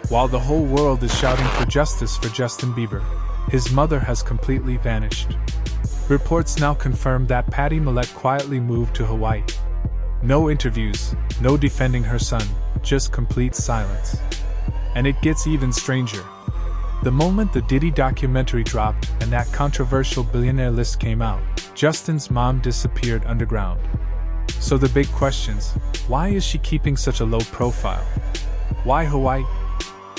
While the whole world is shouting for justice for Justin Bieber, his mother has completely vanished. Reports now confirm that Patty Millett quietly moved to Hawaii. No interviews, no defending her son, just complete silence. And it gets even stranger. The moment the Diddy documentary dropped and that controversial billionaire list came out, Justin's mom disappeared underground. So the big questions: why is she keeping such a low profile? Why Hawaii?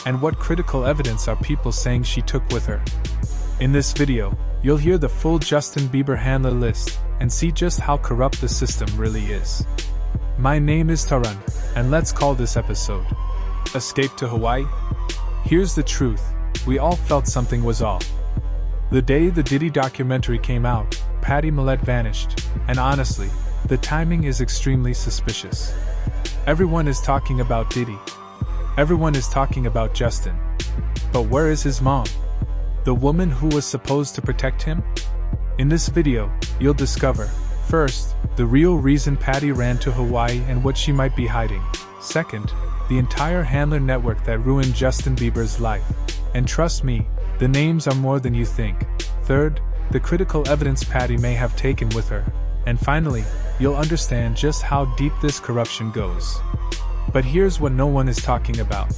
And what critical evidence are people saying she took with her? In this video, you'll hear the full Justin Bieber handler list and see just how corrupt the system really is. My name is Tarun, and let's call this episode Escape to Hawaii? Here's the truth, we all felt something was off. The day the Diddy documentary came out, Patty Millett vanished, and honestly, the timing is extremely suspicious. Everyone is talking about Diddy. Everyone is talking about Justin. But where is his mom? The woman who was supposed to protect him? In this video, you'll discover, first, the real reason Patty ran to Hawaii and what she might be hiding. Second, the entire handler network that ruined Justin Bieber's life. And trust me, the names are more than you think. Third, the critical evidence Patty may have taken with her. And finally, you'll understand just how deep this corruption goes. But here's what no one is talking about.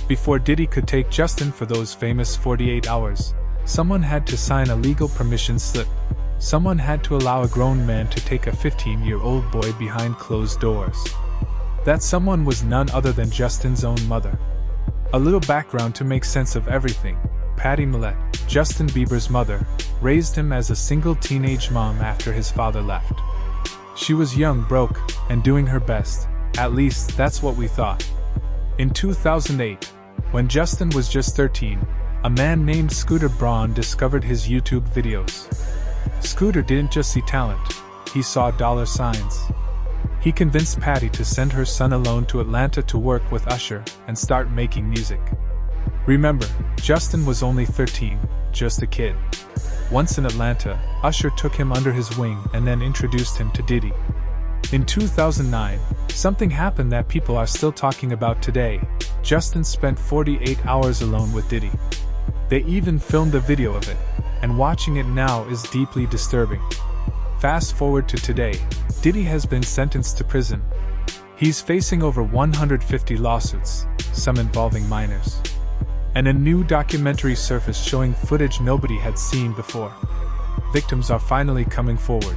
Before Diddy could take Justin for those famous 48 hours, someone had to sign a legal permission slip. Someone had to allow a grown man to take a 15-year-old boy behind closed doors. That someone was none other than Justin's own mother. A little background to make sense of everything. Patty Millett, Justin Bieber's mother, raised him as a single teenage mom after his father left. She was young, broke, and doing her best. At least, that's what we thought. In 2008, when Justin was just 13, a man named Scooter Braun discovered his YouTube videos. Scooter didn't just see talent, he saw dollar signs. He convinced Patty to send her son alone to Atlanta to work with Usher and start making music. Remember, Justin was only 13, just a kid. Once in Atlanta, Usher took him under his wing and then introduced him to Diddy. In 2009, something happened that people are still talking about today. Justin spent 48 hours alone with Diddy. They even filmed a video of it, and watching it now is deeply disturbing. Fast forward to today, Diddy has been sentenced to prison. He's facing over 150 lawsuits, some involving minors. And a new documentary surfaced showing footage nobody had seen before. Victims are finally coming forward.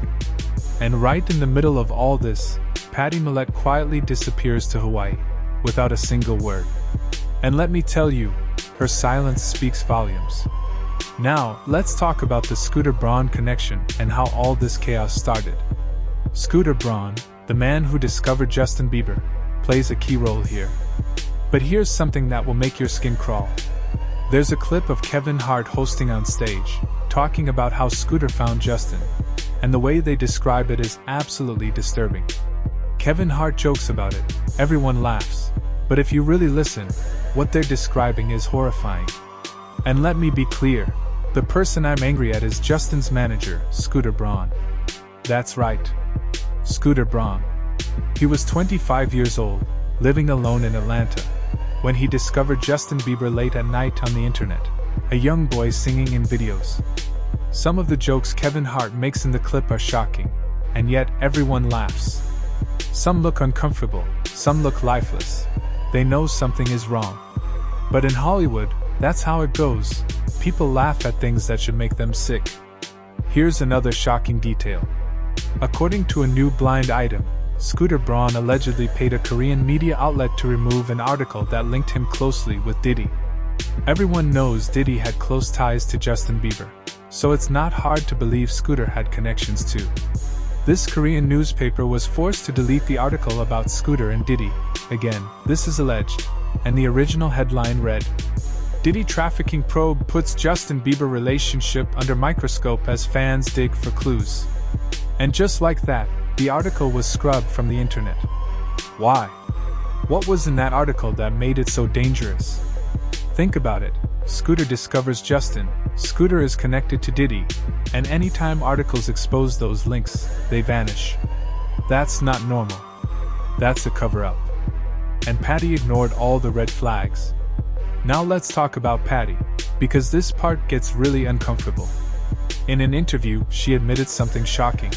And right in the middle of all this, Patty Millett quietly disappears to Hawaii, without a single word. And let me tell you, her silence speaks volumes. Now, let's talk about the Scooter Braun connection and how all this chaos started. Scooter Braun, the man who discovered Justin Bieber, plays a key role here. But here's something that will make your skin crawl. There's a clip of Kevin Hart hosting on stage, talking about how Scooter found Justin. And the way they describe it is absolutely disturbing. Kevin Hart jokes about it, everyone laughs. But if you really listen, what they're describing is horrifying. And let me be clear, the person I'm angry at is Justin's manager, Scooter Braun. That's right, Scooter Braun. He was 25 years old, living alone in Atlanta, when he discovered Justin Bieber late at night on the internet, a young boy singing in videos. Some of the jokes Kevin Hart makes in the clip are shocking, and yet everyone laughs. Some look uncomfortable, some look lifeless. They know something is wrong. But in Hollywood, that's how it goes. People laugh at things that should make them sick. Here's another shocking detail. According to a new blind item, Scooter Braun allegedly paid a Korean media outlet to remove an article that linked him closely with Diddy. Everyone knows Diddy had close ties to Justin Bieber, so it's not hard to believe Scooter had connections too. This Korean newspaper was forced to delete the article about Scooter and Diddy. Again, this is alleged, and the original headline read, "Diddy trafficking probe puts Justin Bieber relationship under microscope as fans dig for clues." And just like that, the article was scrubbed from the internet. Why? What was in that article that made it so dangerous? Think about it. Scooter discovers Justin, Scooter is connected to Diddy, and anytime articles expose those links, they vanish. That's not normal. That's a cover-up. And Patty ignored all the red flags. Now let's talk about Patty, because this part gets really uncomfortable. In an interview, she admitted something shocking.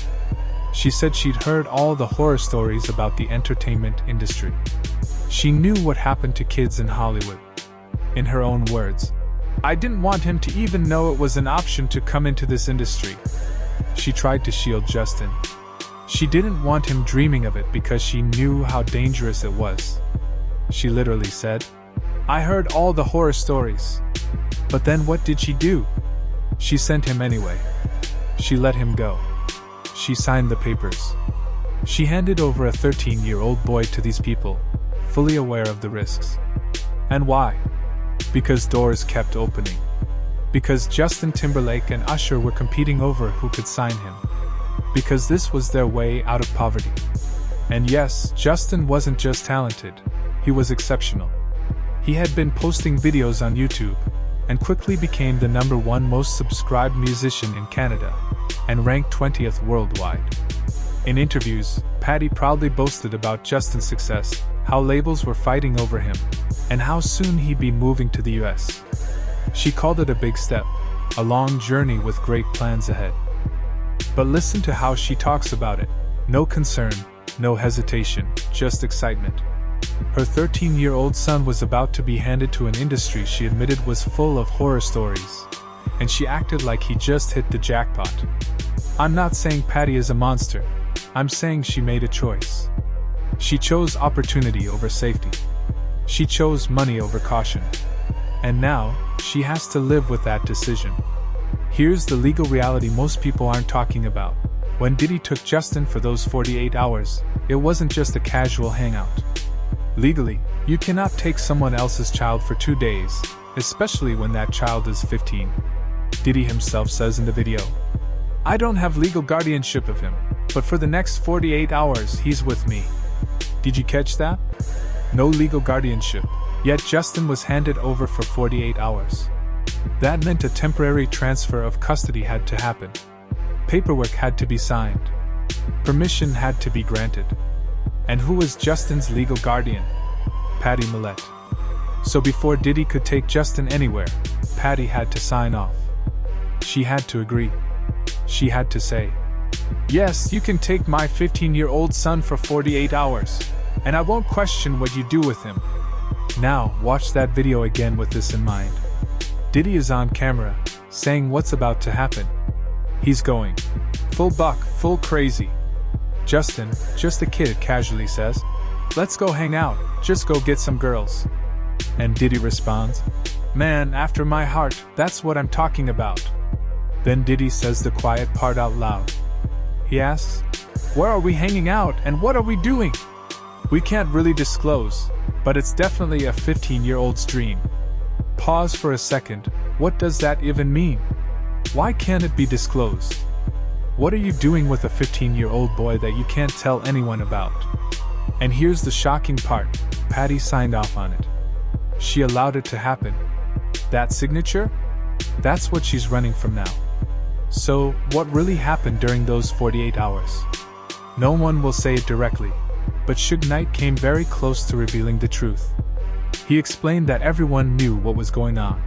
She said she'd heard all the horror stories about the entertainment industry. She knew what happened to kids in Hollywood. In her own words, "I didn't want him to even know it was an option to come into this industry." She tried to shield Justin. She didn't want him dreaming of it because she knew how dangerous it was. She literally said, "I heard all the horror stories." But then what did she do? She sent him anyway. She let him go. She signed the papers. She handed over a 13-year-old boy to these people, fully aware of the risks. And why? Because doors kept opening. Because Justin Timberlake and Usher were competing over who could sign him. Because this was their way out of poverty. And yes, Justin wasn't just talented, he was exceptional. He had been posting videos on YouTube, and quickly became the #1 most subscribed musician in Canada, and ranked 20th worldwide. In interviews, Patty proudly boasted about Justin's success, how labels were fighting over him, and how soon he'd be moving to the US. She called it a big step, a long journey with great plans ahead. But listen to how she talks about it. No concern, no hesitation, just excitement. Her 13-year-old son was about to be handed to an industry she admitted was full of horror stories, and she acted like he just hit the jackpot. I'm not saying Patty is a monster, I'm saying she made a choice. She chose opportunity over safety. She chose money over caution. And now, she has to live with that decision. Here's the legal reality most people aren't talking about. When Diddy took Justin for those 48 hours, it wasn't just a casual hangout. Legally, you cannot take someone else's child for 2 days, especially when that child is 15. Diddy himself says in the video, "I don't have legal guardianship of him, but for the next 48 hours he's with me." Did you catch that? No legal guardianship, yet Justin was handed over for 48 hours. That meant a temporary transfer of custody had to happen. Paperwork had to be signed. Permission had to be granted. And who was Justin's legal guardian? Patty Millett. So before Diddy could take Justin anywhere, Patty had to sign off. She had to agree. She had to say, "Yes, you can take my 15-year-old son for 48 hours, and I won't question what you do with him." Now, watch that video again with this in mind. Diddy is on camera, saying what's about to happen. He's going full buck, full crazy. Justin, just a kid, casually says, "Let's go hang out, just go get some girls." And Diddy responds, "Man, after my heart, that's what I'm talking about." Then Diddy says the quiet part out loud. He asks, "Where are we hanging out and what are we doing?" We can't really disclose, but it's definitely a 15-year-old's dream. Pause for a second, what does that even mean? Why can't it be disclosed? What are you doing with a 15-year-old boy that you can't tell anyone about? And here's the shocking part, Patty signed off on it. She allowed it to happen. That signature? That's what she's running from now. So, what really happened during those 48 hours? No one will say it directly, but Suge Knight came very close to revealing the truth. He explained that everyone knew what was going on.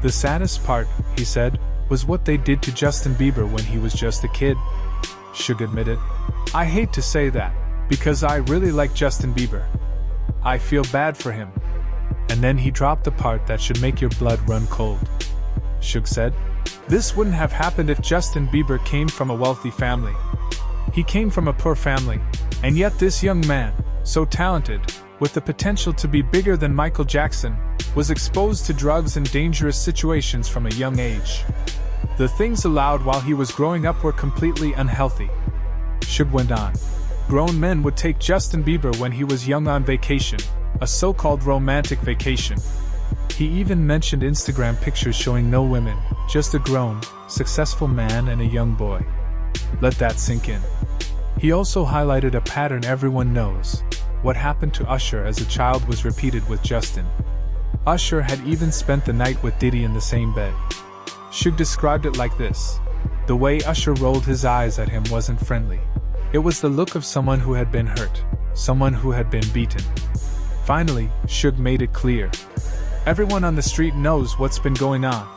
The saddest part, he said, was what they did to Justin Bieber when he was just a kid. Suge admitted, "I hate to say that, because I really like Justin Bieber. I feel bad for him." And then he dropped the part that should make your blood run cold. Suge said, "This wouldn't have happened if Justin Bieber came from a wealthy family. He came from a poor family, and yet this young man, so talented, with the potential to be bigger than Michael Jackson, was exposed to drugs and dangerous situations from a young age. The things allowed while he was growing up were completely unhealthy." Suge went on. Grown men would take Justin Bieber when he was young on vacation, a so-called romantic vacation. He even mentioned Instagram pictures showing no women, just a grown, successful man and a young boy. Let that sink in. He also highlighted a pattern everyone knows. What happened to Usher as a child was repeated with Justin. Usher had even spent the night with Diddy in the same bed. Suge described it like this. The way Usher rolled his eyes at him wasn't friendly. It was the look of someone who had been hurt, someone who had been beaten. Finally, Suge made it clear. Everyone on the street knows what's been going on.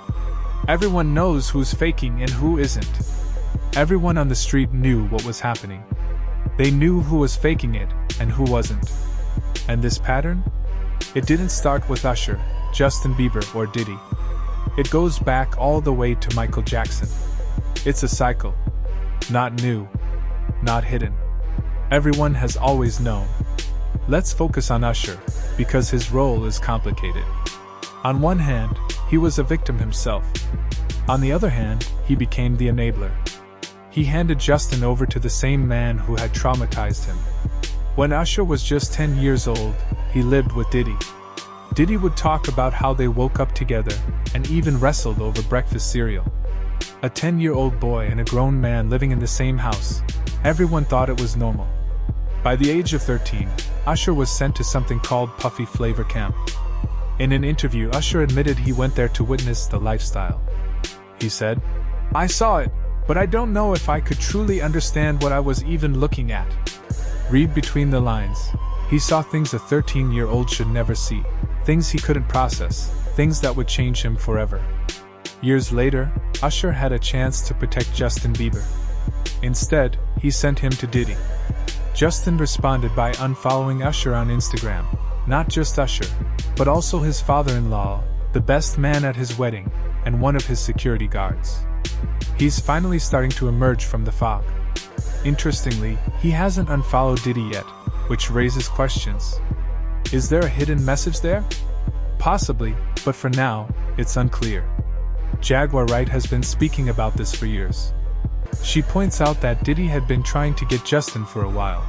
Everyone knows who's faking and who isn't. Everyone on the street knew what was happening. They knew who was faking it and who wasn't. And this pattern? It didn't start with Usher, Justin Bieber, or Diddy. It goes back all the way to Michael Jackson. It's a cycle. Not new. Not hidden. Everyone has always known. Let's focus on Usher, because his role is complicated. On one hand, he was a victim himself. On the other hand, he became the enabler. He handed Justin over to the same man who had traumatized him. When Usher was just 10 years old, he lived with Diddy. Diddy would talk about how they woke up together and even wrestled over breakfast cereal. A 10-year-old boy and a grown man living in the same house. Everyone thought it was normal. By the age of 13, Usher was sent to something called Puffy Flavor Camp. In an interview, Usher admitted he went there to witness the lifestyle. He said, "I saw it, but I don't know if I could truly understand what I was even looking at." Read between the lines. He saw things a 13-year-old should never see, things he couldn't process, things that would change him forever. Years later, Usher had a chance to protect Justin Bieber. Instead, he sent him to Diddy. Justin responded by unfollowing Usher on Instagram. Not just Usher, but also his father-in-law, the best man at his wedding, and one of his security guards. He's finally starting to emerge from the fog. Interestingly, he hasn't unfollowed Diddy yet, which raises questions. Is there a hidden message there? Possibly, but for now, it's unclear. Jaguar Wright has been speaking about this for years. She points out that Diddy had been trying to get Justin for a while,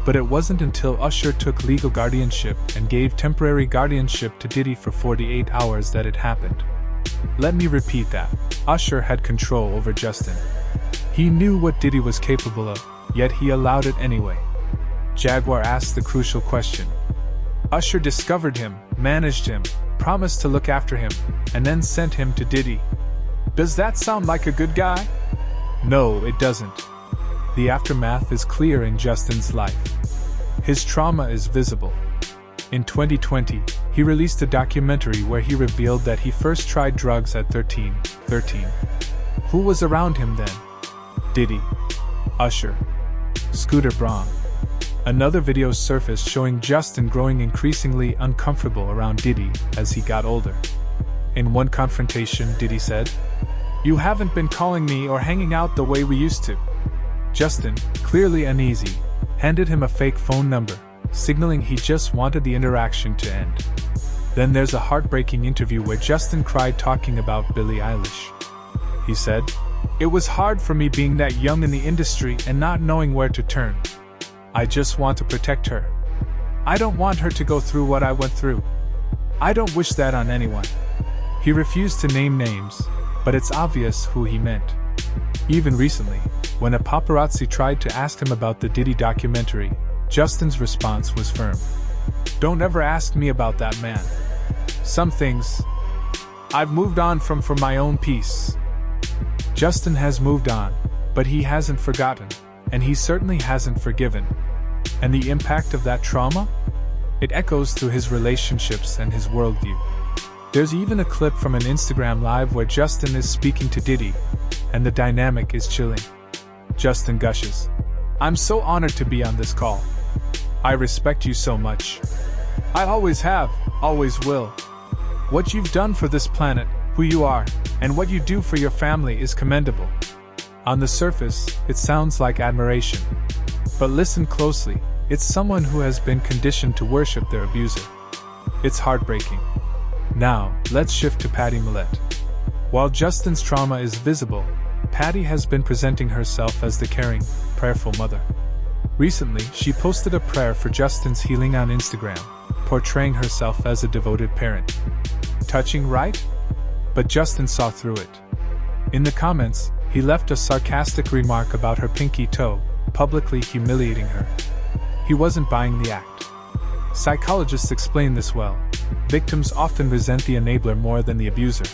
but it wasn't until Usher took legal guardianship and gave temporary guardianship to Diddy for 48 hours that it happened. Let me repeat that. Usher had control over Justin. He knew what Diddy was capable of, yet he allowed it anyway. Jaguar asked the crucial question. Usher discovered him, managed him, promised to look after him, and then sent him to Diddy. Does that sound like a good guy? No, it doesn't. The aftermath is clear in Justin's life. His trauma is visible. In 2020, he released a documentary where he revealed that he first tried drugs at 13. Who was around him then? Diddy, Usher, Scooter Braun. Another video surfaced showing Justin growing increasingly uncomfortable around Diddy as he got older. In one confrontation, Diddy said, "You haven't been calling me or hanging out the way we used to." Justin, clearly uneasy, handed him a fake phone number, signaling he just wanted the interaction to end. Then there's a heartbreaking interview where Justin cried talking about Billie Eilish. He said, "It was hard for me being that young in the industry and not knowing where to turn. I just want to protect her. I don't want her to go through what I went through. I don't wish that on anyone." He refused to name names, but it's obvious who he meant. Even recently, when a paparazzi tried to ask him about the Diddy documentary, Justin's response was firm. "Don't ever ask me about that man. Some things I've moved on from for my own peace." Justin has moved on, but he hasn't forgotten, and he certainly hasn't forgiven. And the impact of that trauma? It echoes through his relationships and his worldview. There's even a clip from an Instagram live where Justin is speaking to Diddy, and the dynamic is chilling. Justin gushes, "I'm so honored to be on this call. I respect you so much. I always have, always will. What you've done for this planet, who you are, and what you do for your family is commendable." On the surface, it sounds like admiration. But listen closely, it's someone who has been conditioned to worship their abuser. It's heartbreaking. Now, let's shift to Patty Millett. While Justin's trauma is visible, Patty has been presenting herself as the caring, prayerful mother. Recently, she posted a prayer for Justin's healing on Instagram, portraying herself as a devoted parent. Touching, right? But Justin saw through it. In the comments, he left a sarcastic remark about her pinky toe, publicly humiliating her. He wasn't buying the act. Psychologists explain this well. Victims often resent the enabler more than the abuser.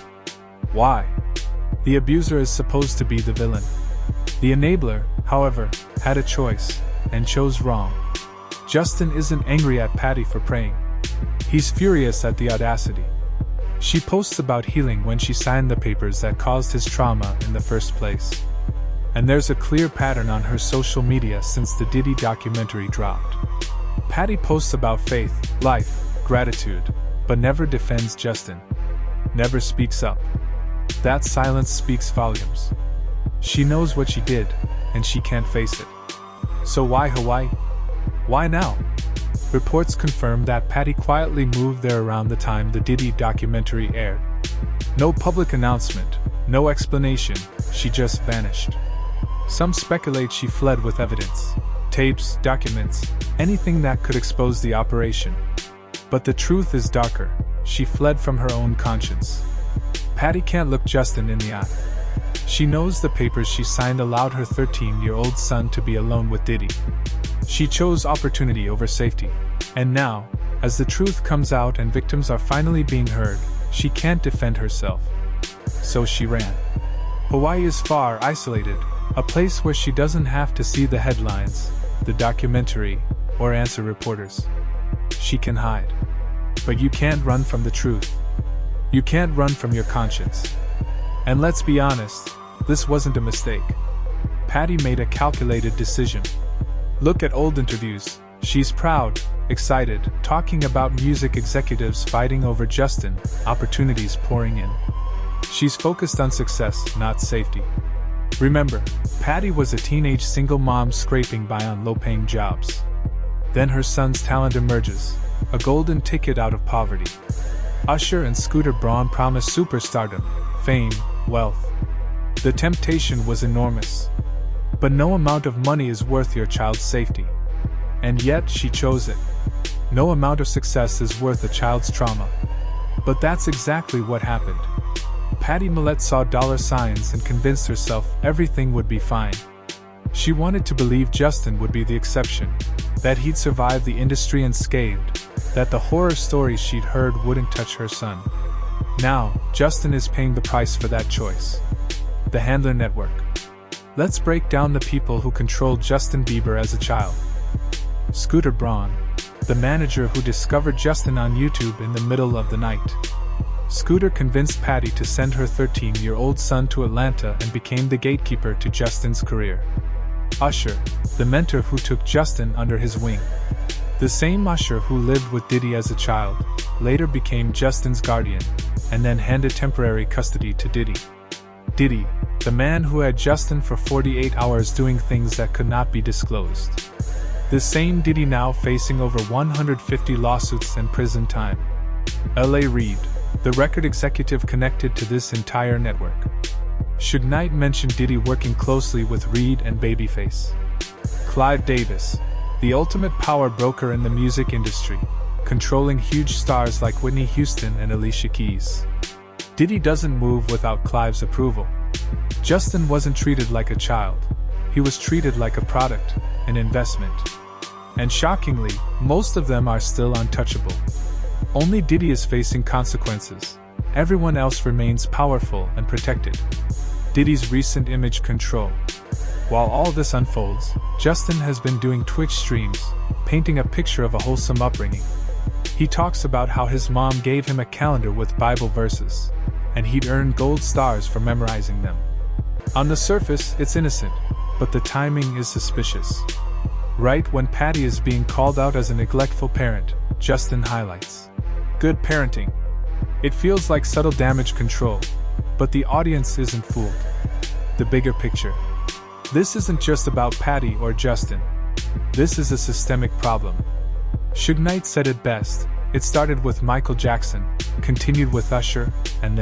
Why? The abuser is supposed to be the villain. The enabler, however, had a choice, and chose wrong. Justin isn't angry at Patty for praying. He's furious at the audacity. She posts about healing when she signed the papers that caused his trauma in the first place. And there's a clear pattern on her social media since the Diddy documentary dropped. Patty posts about faith, life, gratitude, but never defends Justin. Never speaks up. That silence speaks volumes. She knows what she did, and she can't face it. So why Hawaii? Why now? Reports confirm that Patty quietly moved there around the time the Diddy documentary aired. No public announcement, no explanation, she just vanished. Some speculate she fled with evidence, tapes, documents, anything that could expose the operation. But the truth is darker, she fled from her own conscience. Patty can't look Justin in the eye. She knows the papers she signed allowed her 13-year-old son to be alone with Diddy. She chose opportunity over safety. And now, as the truth comes out and victims are finally being heard, she can't defend herself. So she ran. Hawaii is far isolated, a place where she doesn't have to see the headlines, the documentary, or answer reporters. She can hide. But you can't run from the truth. You can't run from your conscience. And let's be honest, this wasn't a mistake. Patty made a calculated decision. Look at old interviews. She's proud, excited, talking about music executives fighting over Justin, opportunities pouring in. She's focused on success, not safety. Remember, Patty was a teenage single mom scraping by on low-paying jobs. Then her son's talent emerges, a golden ticket out of poverty. Usher and Scooter Braun promised superstardom, fame, wealth. The temptation was enormous. But no amount of money is worth your child's safety. And yet she chose it. No amount of success is worth a child's trauma. But that's exactly what happened. Patty Millett saw dollar signs and convinced herself everything would be fine. She wanted to believe Justin would be the exception, that he'd survive the industry unscathed, that the horror stories she'd heard wouldn't touch her son. Now, Justin is paying the price for that choice. The Handler Network. Let's break down the people who controlled Justin Bieber as a child. Scooter Braun, the manager who discovered Justin on YouTube in the middle of the night. Scooter convinced Patty to send her 13-year-old son to Atlanta and became the gatekeeper to Justin's career. Usher, the mentor who took Justin under his wing. The same Usher who lived with Diddy as a child, later became Justin's guardian, and then handed temporary custody to Diddy. Diddy, the man who had Justin for 48 hours doing things that could not be disclosed. The same Diddy now facing over 150 lawsuits and prison time. L.A. Reid, the record executive connected to this entire network. Suge Knight mentioned Diddy working closely with Reid and Babyface. Clive Davis, the ultimate power broker in the music industry, controlling huge stars like Whitney Houston and Alicia Keys. Diddy doesn't move without Clive's approval. Justin wasn't treated like a child. He was treated like a product, an investment. And shockingly, most of them are still untouchable. Only Diddy is facing consequences. Everyone else remains powerful and protected. Diddy's recent image control. While all this unfolds, Justin has been doing Twitch streams, painting a picture of a wholesome upbringing. He talks about how his mom gave him a calendar with Bible verses, and he'd earned gold stars for memorizing them. On the surface, it's innocent, but the timing is suspicious. Right when Patty is being called out as a neglectful parent, Justin highlights good parenting. It feels like subtle damage control, but the audience isn't fooled. The bigger picture. This isn't just about Patty or Justin. This is a systemic problem. Suge Knight said it best. It started with Michael Jackson, continued with Usher, and then